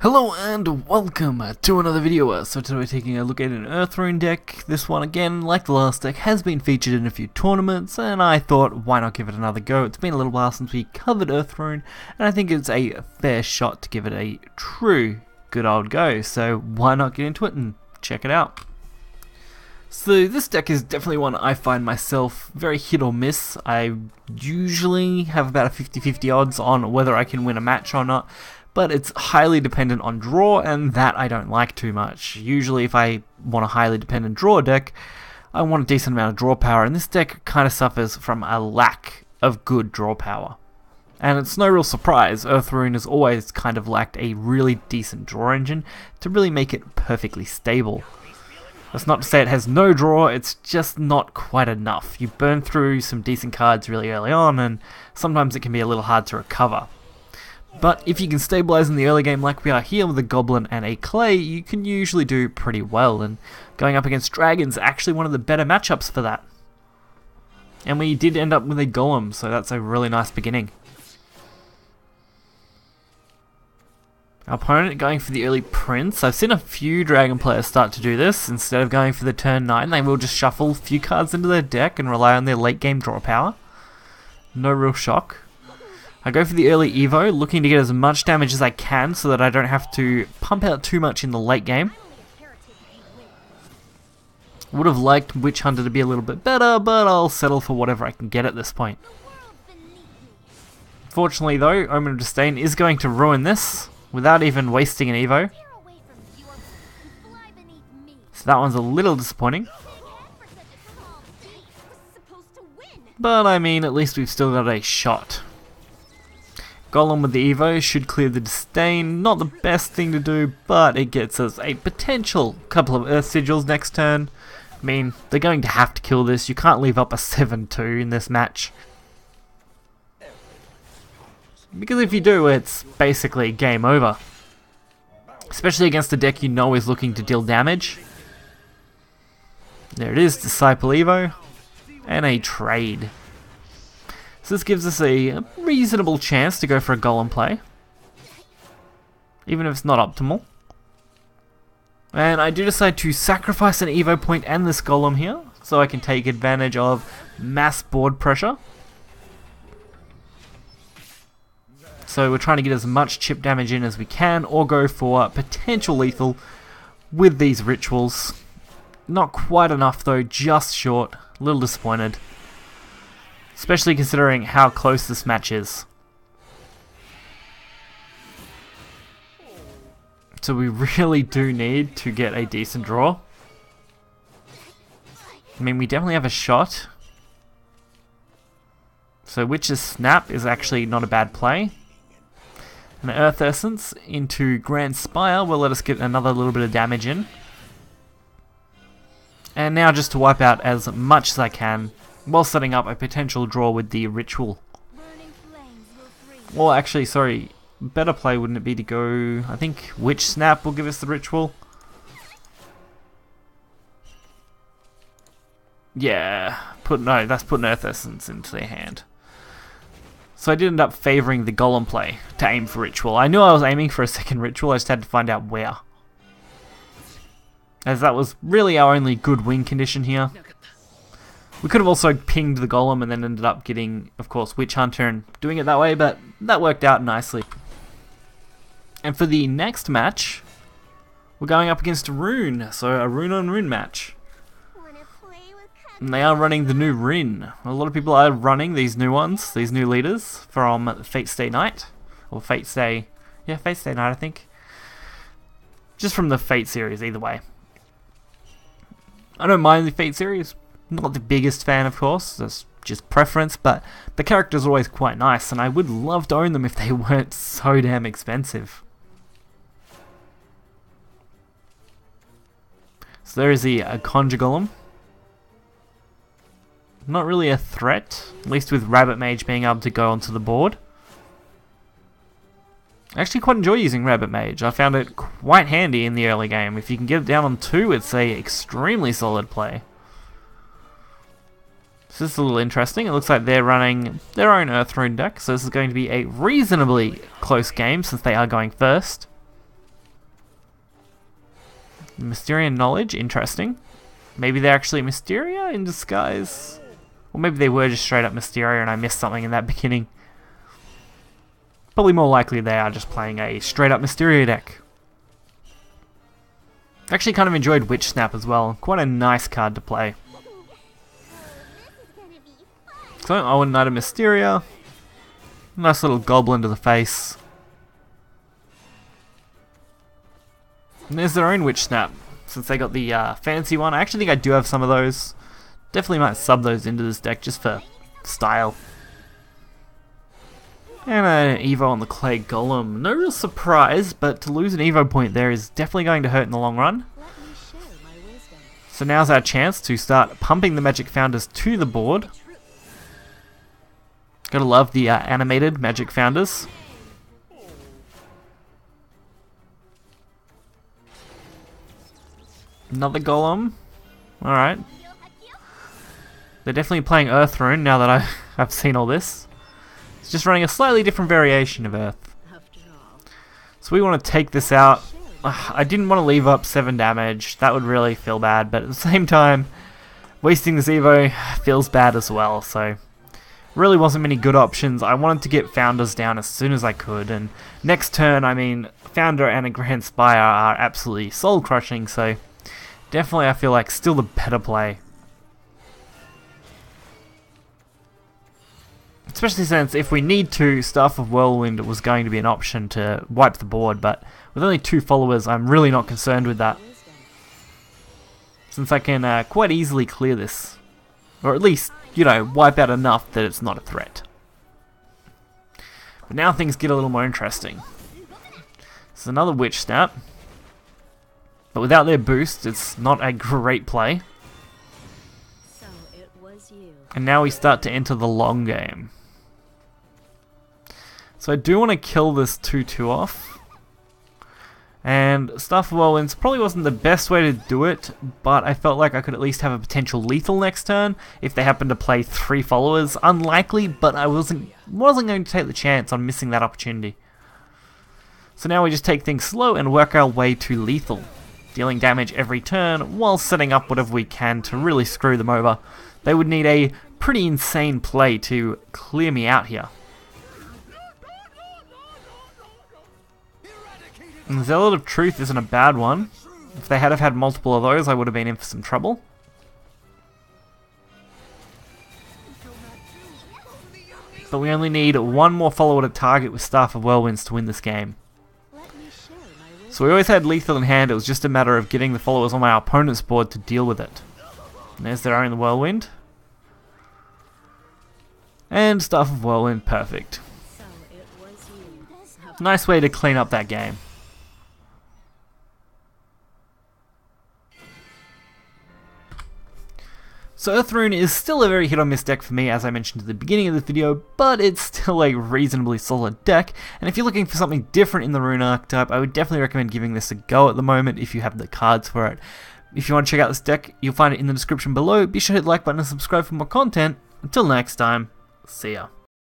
Hello and welcome to another video. So today we're taking a look at an Earth Rune deck. This one, again, like the last deck, has been featured in a few tournaments, and I thought, why not give it another go? It's been a little while since we covered Earth Rune, and I think it's a fair shot to give it a true good old go. So why not get into it and check it out? So this deck is definitely one I find myself very hit or miss. I usually have about a 50-50 odds on whether I can win a match or not, but it's highly dependent on draw, and that I don't like too much. Usually if I want a highly dependent draw deck, I want a decent amount of draw power, and this deck kind of suffers from a lack of good draw power. And it's no real surprise, Earth Rune has always kind of lacked a really decent draw engine to really make it perfectly stable. That's not to say it has no draw, it's just not quite enough. You burn through some decent cards really early on, and sometimes it can be a little hard to recover. But if you can stabilize in the early game like we are here with a Goblin and a Clay, you can usually do pretty well, and going up against Dragons is actually one of the better matchups for that. And we did end up with a Golem, so that's a really nice beginning. Our opponent going for the early Prince. I've seen a few Dragon players start to do this. Instead of going for the turn 9, they will just shuffle a few cards into their deck and rely on their late game draw power. No real shock. I go for the early Evo, looking to get as much damage as I can so that I don't have to pump out too much in the late game. Would have liked Witch Hunter to be a little bit better, but I'll settle for whatever I can get at this point. Fortunately though, Omen of Disdain is going to ruin this without even wasting an Evo. So that one's a little disappointing. But I mean, at least we've still got a shot. Golem with the Evo should clear the Disdain. Not the best thing to do, but it gets us a potential couple of Earth Sigils next turn. I mean, they're going to have to kill this. You can't leave up a 7-2 in this match. Because if you do, it's basically game over. Especially against a deck you know is looking to deal damage. There it is, Disciple Evo. And a trade. So this gives us a reasonable chance to go for a Golem play, even if it's not optimal. And I do decide to sacrifice an Evo point and this Golem here, so I can take advantage of mass board pressure. So we're trying to get as much chip damage in as we can, or go for potential lethal with these rituals. Not quite enough though, just short, a little disappointed. Especially considering how close this match is. So we really do need to get a decent draw. I mean, we definitely have a shot. So Witch's Snap is actually not a bad play. An Earth Essence into Grand Spire will let us get another little bit of damage in. And now just to wipe out as much as I can, while setting up a potential draw with the ritual. Well, actually, sorry, better play wouldn't it be to go, I think Witch Snap will give us the ritual. Yeah, that's putting Earth Essence into their hand. So I did end up favouring the Golem play to aim for ritual. I knew I was aiming for a second ritual, I just had to find out where. As that was really our only good win condition here. We could have also pinged the Golem and then ended up getting, of course, Witch Hunter and doing it that way, but that worked out nicely. And for the next match, we're going up against Rune, so a Rune on Rune match. And they are running the new rune. A lot of people are running these new ones, these new leaders from Fate Stay Night, or Fate Stay Night I think. Just from the Fate series, either way. I don't mind the Fate series. Not the biggest fan, of course, that's just preference, but the characters are always quite nice, and I would love to own them if they weren't so damn expensive. So there is the Conjure Golem. Not really a threat, at least with Rabbit Mage being able to go onto the board. I actually quite enjoy using Rabbit Mage. I found it quite handy in the early game. If you can get it down on 2, it's a extremely solid play. So this is a little interesting. It looks like they're running their own Earth Rune deck, so this is going to be a reasonably close game since they are going first. Mysterian knowledge, interesting. Maybe they're actually Mysteria in disguise. Or maybe they were just straight up Mysteria and I missed something in that beginning. Probably more likely they are just playing a straight up Mysteria deck. Actually kind of enjoyed Witch Snap as well. Quite a nice card to play. So I would Knight of Mysteria. Nice little goblin to the face. And there's their own Witch Snap. Since they got the fancy one. I actually think I do have some of those. Definitely might sub those into this deck just for style. And an Evo on the Clay Golem. No real surprise, but to lose an Evo point there is definitely going to hurt in the long run. So now's our chance to start pumping the Magic Founders to the board. Gotta love the animated Magic Founders. Another Golem. Alright. They're definitely playing Earth Rune now that I've seen all this. It's just running a slightly different variation of Earth. So we want to take this out. I didn't want to leave up 7 damage. That would really feel bad. But at the same time, wasting this Evo feels bad as well. So really wasn't many good options. I wanted to get Founders down as soon as I could. And next turn, I mean, Founder and a Grand Spire are absolutely soul crushing. So definitely I feel like still the better play. Especially since if we need to, Staff of Whirlwind was going to be an option to wipe the board, but with only 2 followers I'm really not concerned with that. Since I can quite easily clear this. Or at least, you know, wipe out enough that it's not a threat. But now things get a little more interesting. This is another Witch Snap. But without their boost, it's not a great play. And now we start to enter the long game. So I do want to kill this 2-2 off. And Staff of Whirlwinds probably wasn't the best way to do it, but I felt like I could at least have a potential lethal next turn if they happened to play 3 followers. Unlikely, but I wasn't going to take the chance on missing that opportunity. So now we just take things slow and work our way to lethal, dealing damage every turn while setting up whatever we can to really screw them over. They would need a pretty insane play to clear me out here. And the Zealot of Truth isn't a bad one. If they had have had multiple of those, I would have been in for some trouble. But we only need 1 more follower to target with Staff of Whirlwinds to win this game. So we always had lethal in hand, it was just a matter of getting the followers on my opponent's board to deal with it. And there's their own Whirlwind. And Staff of Whirlwind, perfect. Nice way to clean up that game. So Earth Rune is still a very hit or miss deck for me, as I mentioned at the beginning of the video, but it's still a reasonably solid deck, and if you're looking for something different in the Rune archetype, I would definitely recommend giving this a go at the moment if you have the cards for it. If you want to check out this deck, you'll find it in the description below. Be sure to hit the like button and subscribe for more content. Until next time, see ya.